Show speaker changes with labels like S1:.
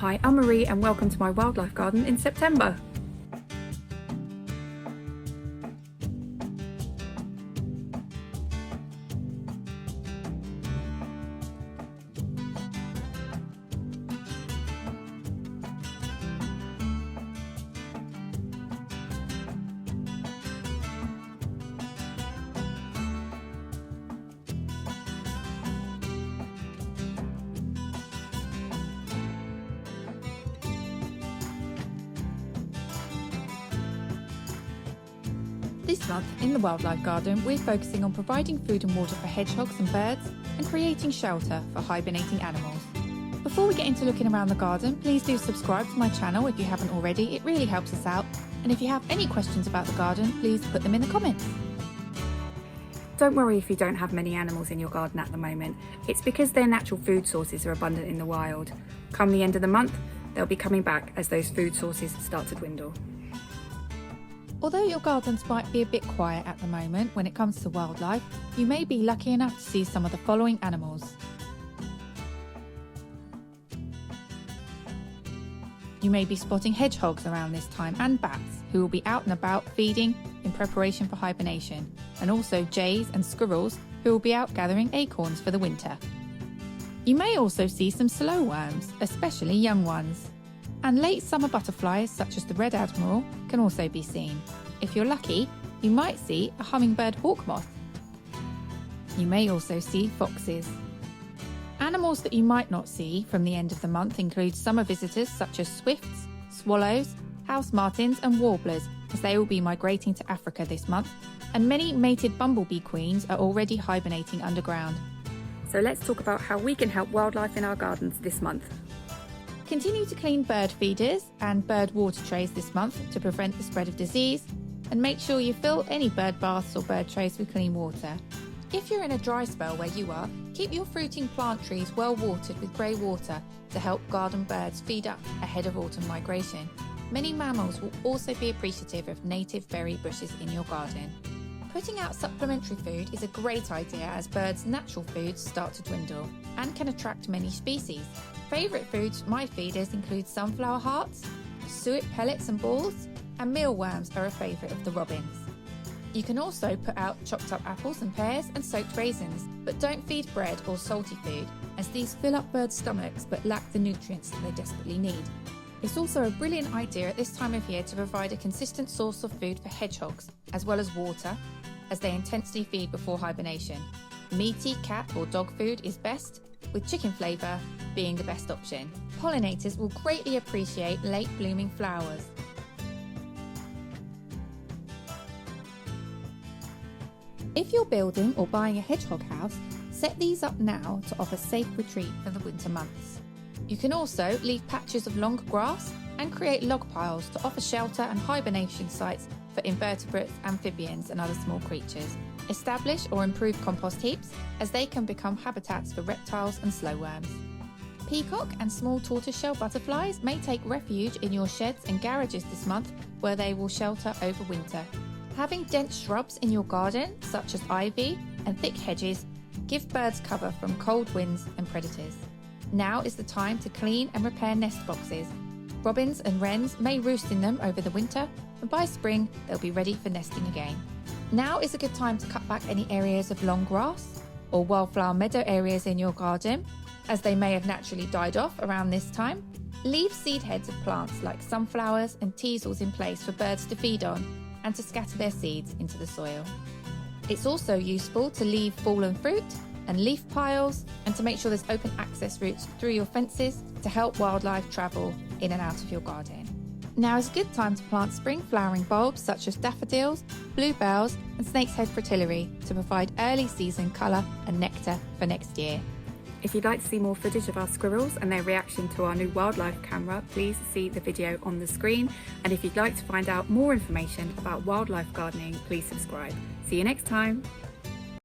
S1: Hi, I'm Marie and welcome to my wildlife garden in September. This month in the Wildlife Garden, we're focusing on providing food and water for hedgehogs and birds and creating shelter for hibernating animals. Before we get into looking around the garden, please do subscribe to my channel if you haven't already. It really helps us out. And if you have any questions about the garden, please put them in the comments. Don't worry if you don't have many animals in your garden at the moment. It's because their natural food sources are abundant in the wild. Come the end of the month, they'll be coming back as those food sources start to dwindle. Although your gardens might be a bit quiet at the moment when it comes to wildlife, you may be lucky enough to see some of the following animals. You may be spotting hedgehogs around this time and bats who will be out and about feeding in preparation for hibernation, and also jays and squirrels who will be out gathering acorns for the winter. You may also see some slow worms, especially young ones. And late summer butterflies such as the red admiral can also be seen. If you're lucky, you might see a hummingbird hawk moth. You may also see foxes. Animals that you might not see from the end of the month include summer visitors such as swifts, swallows, house martins and warblers, as they will be migrating to Africa this month, and many mated bumblebee queens are already hibernating underground. So let's talk about how we can help wildlife in our gardens this month. Continue to clean bird feeders and bird water trays this month to prevent the spread of disease, and make sure you fill any bird baths or bird trays with clean water. If you're in a dry spell where you are, keep your fruiting plant trees well watered with grey water to help garden birds feed up ahead of autumn migration. Many mammals will also be appreciative of native berry bushes in your garden. Putting out supplementary food is a great idea as birds' natural foods start to dwindle and can attract many species. Favourite foods for my feeders include sunflower hearts, suet pellets and balls, and mealworms are a favourite of the robins. You can also put out chopped up apples and pears and soaked raisins, but don't feed bread or salty food as these fill up birds' stomachs but lack the nutrients that they desperately need. It's also a brilliant idea at this time of year to provide a consistent source of food for hedgehogs, as well as water, as they intensely feed before hibernation. Meaty cat or dog food is best, with chicken flavour being the best option. Pollinators will greatly appreciate late blooming flowers. If you're building or buying a hedgehog house, set these up now to offer safe retreat for the winter months. You can also leave patches of long grass and create log piles to offer shelter and hibernation sites for invertebrates, amphibians and other small creatures. Establish or improve compost heaps as they can become habitats for reptiles and slow worms. Peacock and small tortoiseshell butterflies may take refuge in your sheds and garages this month where they will shelter over winter. Having dense shrubs in your garden, such as ivy and thick hedges, give birds cover from cold winds and predators. Now is the time to clean and repair nest boxes. Robins and wrens may roost in them over the winter, and by spring they'll be ready for nesting again. Now is a good time to cut back any areas of long grass or wildflower meadow areas in your garden, as they may have naturally died off around this time. Leave seed heads of plants like sunflowers and teasels in place for birds to feed on and to scatter their seeds into the soil. It's also useful to leave fallen fruit and leaf piles and to make sure there's open access routes through your fences to help wildlife travel in and out of your garden. Now is a good time to plant spring flowering bulbs such as daffodils, bluebells and snake's head fritillary to provide early season colour and nectar for next year. If you'd like to see more footage of our squirrels and their reaction to our new wildlife camera, please see the video on the screen. And if you'd like to find out more information about wildlife gardening, please subscribe. See you next time.